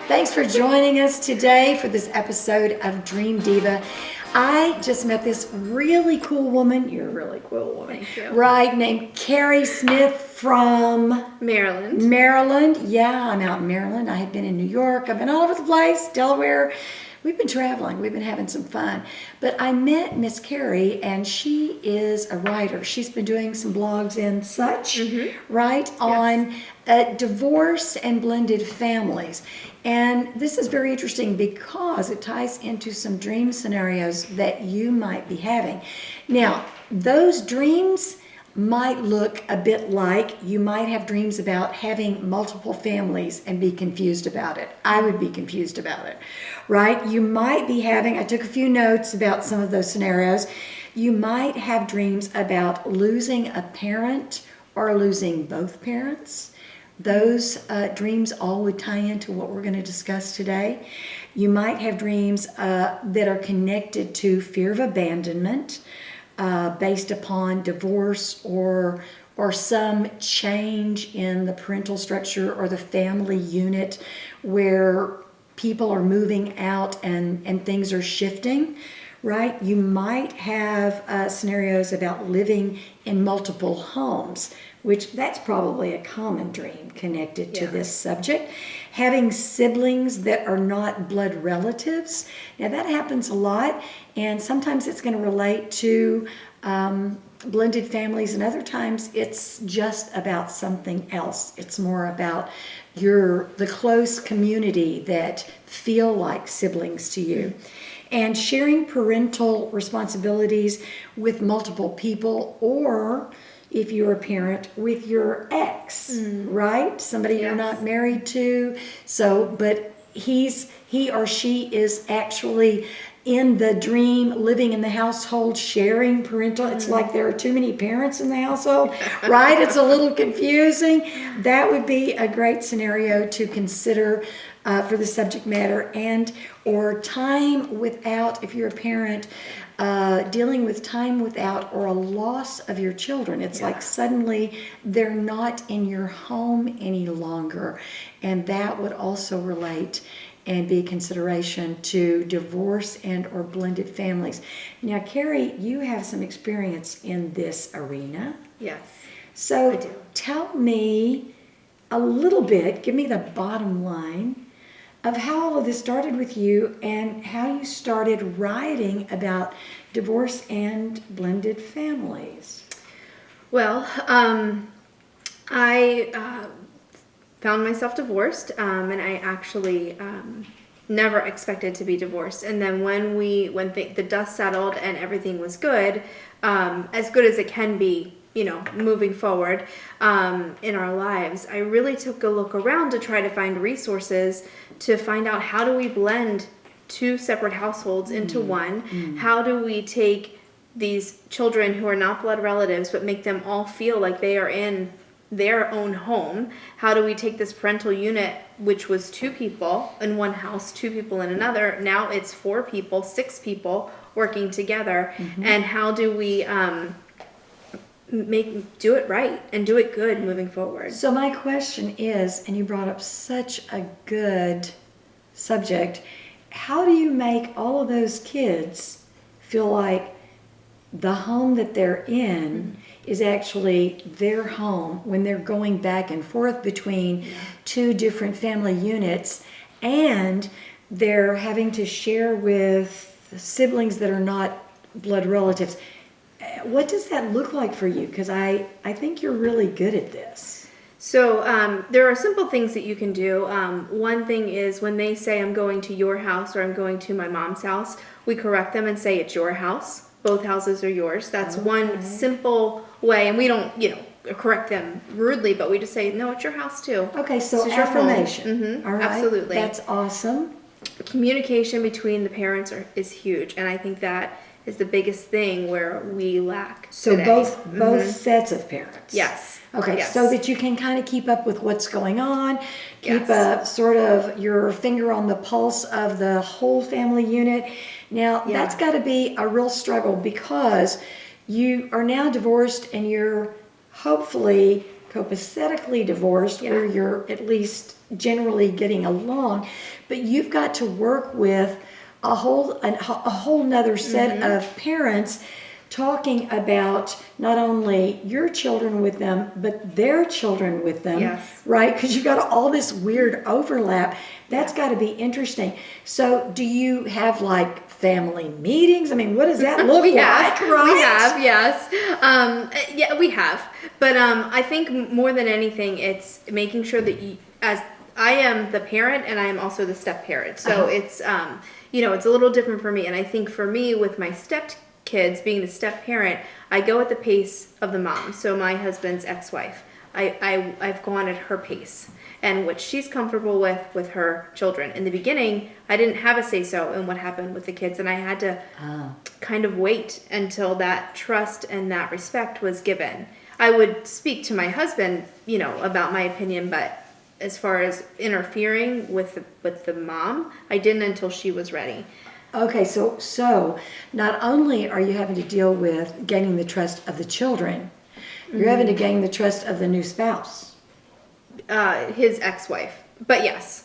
Thanks for joining us today for this episode of Dream Diva. I just met this really cool woman. You're a really cool woman. Thank you. Right, named Kerri Smith from Maryland. Maryland. Yeah, I'm out in Maryland. I have been in New York. I've been all over the place, Delaware. We've been traveling. We've been having some fun. But I met Miss Kerri, and she is a writer. She's been doing some blogs and such, right, on divorce and blended families. And this is very interesting because it ties into some dream scenarios that you might be having. Now, those dreams might look a bit like you might have dreams about having multiple families and be confused about it. I would be confused about it, right? You might be having, I took a few notes about some of those scenarios. You might have dreams about losing a parent or losing both parents. Those dreams all would tie into what we're going to discuss today. You might have dreams that are connected to fear of abandonment, based upon divorce or some change in the parental structure or the family unit where people are moving out and things are shifting, right? You might have scenarios about living in multiple homes, which that's probably a common dream connected to this subject. Having siblings that are not blood relatives. Now that happens a lot, and sometimes it's going to relate to blended families, and other times it's just about something else. It's more about the close community that feel like siblings to you. And sharing parental responsibilities with multiple people, or if you're a parent, with your ex, right? Somebody you're not married to. But he or she is actually in the dream, living in the household, sharing parental. It's like there are too many parents in the household, right? It's a little confusing. That would be a great scenario to consider for the subject matter. And or time without, if you're a parent, dealing with time without or a loss of your children. It's like suddenly they're not in your home any longer. And that would also relate and be a consideration to divorce and or blended families. Now, Kerri, you have some experience in this arena. Yes. So I do. Tell me a little bit, give me the bottom line of how all of this started with you and how you started writing about divorce and blended families. Well, I found myself divorced, and I actually never expected to be divorced. And then when the dust settled and everything was good, as good as it can be, moving forward in our lives, I really took a look around to try to find resources to find out how do we blend two separate households into one. How do we take these children who are not blood relatives but make them all feel like they are in their own home? How do we take this parental unit, which was 2 people in one house, 2 people in another, now it's 4 people, 6 people working together, and how do we do it right and do it good moving forward? So my question is, and you brought up such a good subject, how do you make all of those kids feel like the home that they're in is actually their home when they're going back and forth between 2 different family units, and they're having to share with siblings that are not blood relatives? What does that look like for you? Because I think you're really good at this. So there are simple things that you can do. One thing is when they say, I'm going to your house or I'm going to my mom's house, we correct them and say it's your house. Both houses are yours. That's one simple way. And we don't, correct them rudely, but we just say, no, it's your house too. Okay, so affirmation. All right. Absolutely. That's awesome. Communication between the parents is huge. And I think that is the biggest thing where we lack So today. both sets of parents. Yes. Okay, Yes. so that you can kind of keep up with what's going on, keep Yes. a sort of your finger on the pulse of the whole family unit. Now, that's got to be a real struggle because you are now divorced and you're hopefully copacetically divorced, Yeah. where you're at least generally getting along, but you've got to work with a whole nother set of parents talking about not only your children with them, but their children with them, Yes. right? Because you've got all this weird overlap. That's got to be interesting. So, do you have like family meetings? I mean, what does that look like? Right? We have, yes. Yeah, we have. But I think more than anything, it's making sure that as I am the parent and I am also the step parent. So it's, it's a little different for me. And I think for me, with my step kids being the step parent, I go at the pace of the mom. So my husband's ex-wife, I've gone at her pace and what she's comfortable with her children. In the beginning, I didn't have a say-so in what happened with the kids, and I had to kind of wait until that trust and that respect was given. I would speak to my husband, about my opinion, but as far as interfering with the mom, I didn't until she was ready. Okay, so not only are you having to deal with gaining the trust of the children, you're having to gain the trust of the new spouse. His ex-wife, but yes.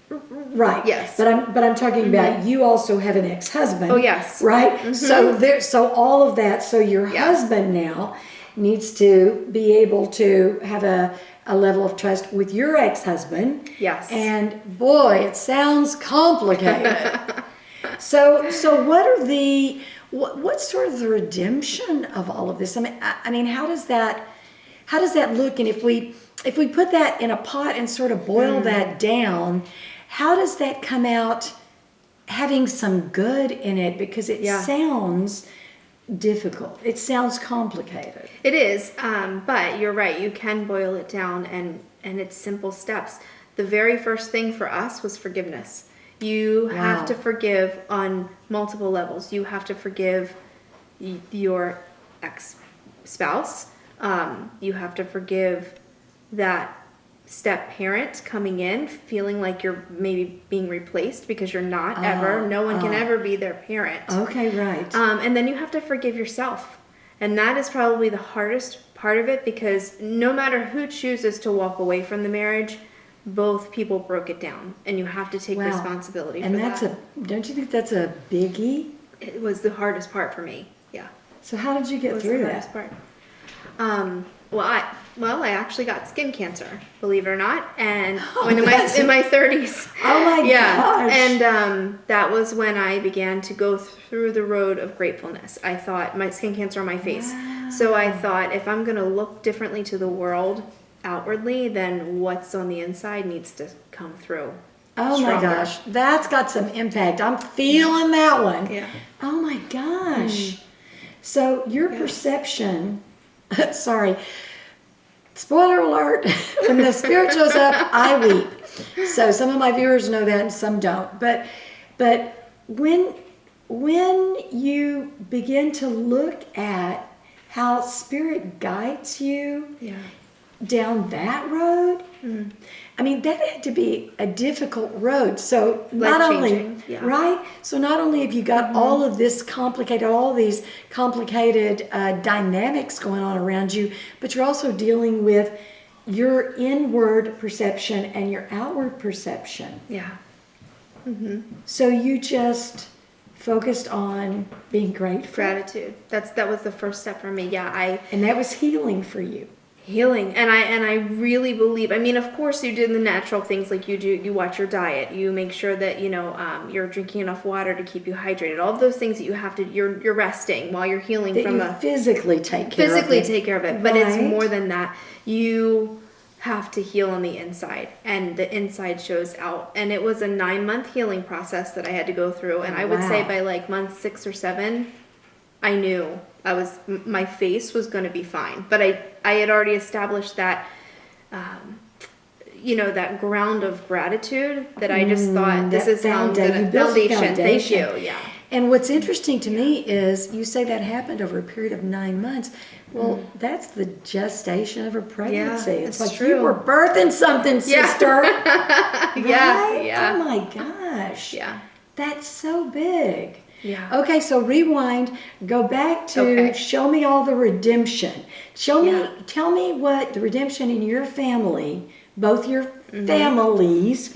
Right. Yes. But I'm talking about you also have an ex-husband. Oh, yes. Right? So all of that, so your husband now needs to be able to have a level of trust with your ex-husband. Yes. And boy, it sounds complicated. So what are what's sort of the redemption of all of this? I mean, how does that look? And if we put that in a pot and sort of boil that down, how does that come out having some good in it? Because it sounds difficult. It sounds complicated. It is, but you're right. You can boil it down, and it's simple steps. The very first thing for us was forgiveness. You have to forgive on multiple levels. You have to forgive your ex-spouse. You have to forgive that step parent coming in, feeling like you're maybe being replaced because you're not ever. No one can ever be their parent. Okay, right. And then you have to forgive yourself. And that is probably the hardest part of it, because no matter who chooses to walk away from the marriage, both people broke it down, and you have to take responsibility for that. Don't you think that's a biggie? It was the hardest part for me. Yeah. So how did you get through the that? hardest part. I actually got skin cancer, believe it or not, and in my 30s. Oh my gosh! And that was when I began to go through the road of gratefulness. I thought my skin cancer on my face, so I thought if I'm gonna look differently to the world outwardly, then what's on the inside needs to come through. Oh stronger. My gosh, that's got some impact. I'm feeling that one. Yeah. Oh my gosh. So your perception. Sorry. Spoiler alert, when the spirit shows up, I weep. So some of my viewers know that and some don't. But when you begin to look at how spirit guides you down that road, I mean, that had to be a difficult road. So not only, right? So not only have you got all of this complicated, all these complicated dynamics going on around you, but you're also dealing with your inward perception and your outward perception. Yeah. So you just focused on being grateful. Gratitude. That was the first step for me. Yeah, and that was healing for you. Healing. And I really believe, I mean, of course you did the natural things like you watch your diet, you make sure that, you're drinking enough water to keep you hydrated. All of those things that you have to, you're resting while you're healing that from you physically take care of it. But it's more than that. You have to heal on the inside, and the inside shows out. And it was a 9-month healing process that I had to go through. And I would say by like month 6 or 7, I knew my face was going to be fine, but I had already established that, that ground of gratitude that I just thought this is foundation. Thank you. Yeah. And what's interesting to me is you say that happened over a period of 9 months. Well, that's the gestation of a pregnancy. Yeah, it's like true. You were birthing something, sister. Yeah. Right? Yeah. Oh my gosh. Yeah. That's so big. Yeah. Okay, so rewind, go back to Okay. show me all the redemption. Show me, Yeah. tell me what the redemption in your family, both your Mm-hmm. families,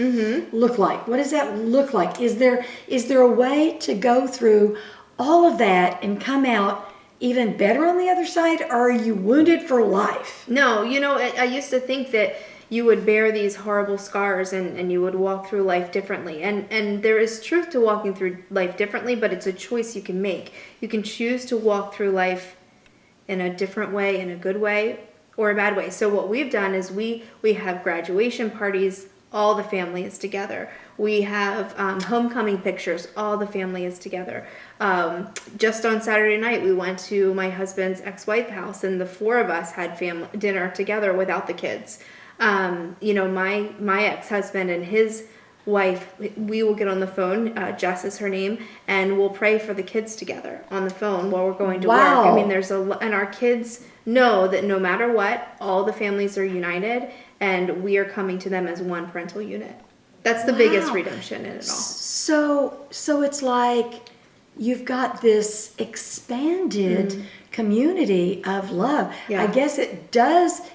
look like. What does that look like? Is there a way to go through all of that and come out even better on the other side, or are you wounded for life? No, I used to think that you would bear these horrible scars and you would walk through life differently. And there is truth to walking through life differently, but it's a choice you can make. You can choose to walk through life in a different way, in a good way, or a bad way. So what we've done is we have graduation parties, all the family is together. We have homecoming pictures, all the family is together. Just on Saturday night, we went to my husband's ex-wife house, and the four of us had family dinner together without the kids. My ex-husband and his wife, we will get on the phone, Jess is her name, and we'll pray for the kids together on the phone while we're going to work. I Wow. mean, and our kids know that no matter what, all the families are united, and we are coming to them as one parental unit. That's the biggest redemption in it all. So it's like you've got this expanded community of love. Yeah. I guess it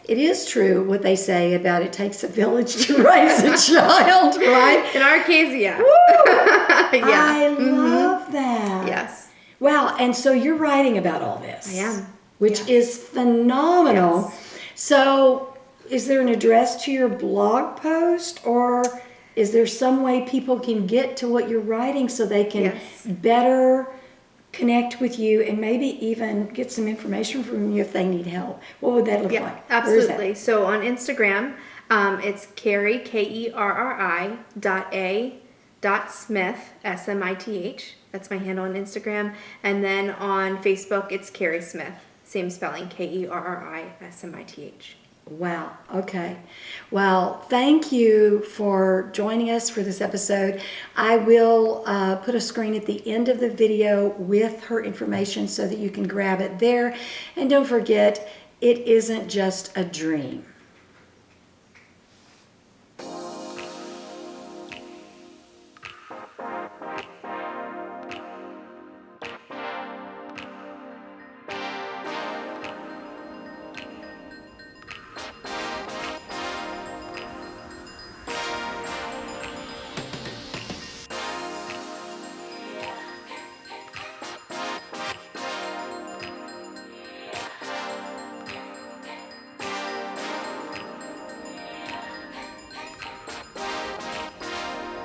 is true what they say about it takes a village to raise a child, right? In our case, yeah. I love that. Yes. Wow, and so you're writing about all this. I am. Which Yes. is phenomenal. Yes. So is there an address to your blog post, or is there some way people can get to what you're writing so they can Yes. better connect with you and maybe even get some information from you if they need help? What would that look Yeah, like? Where is that? absolutely. So on Instagram, it's Kerri, Kerri, .smith, SMITH. That's my handle on Instagram. And then on Facebook, it's Kerri Smith. Same spelling, KERRISMITH. Wow. Okay. Well, thank you for joining us for this episode. I will put a screen at the end of the video with her information so that you can grab it there. And don't forget, it isn't just a dream.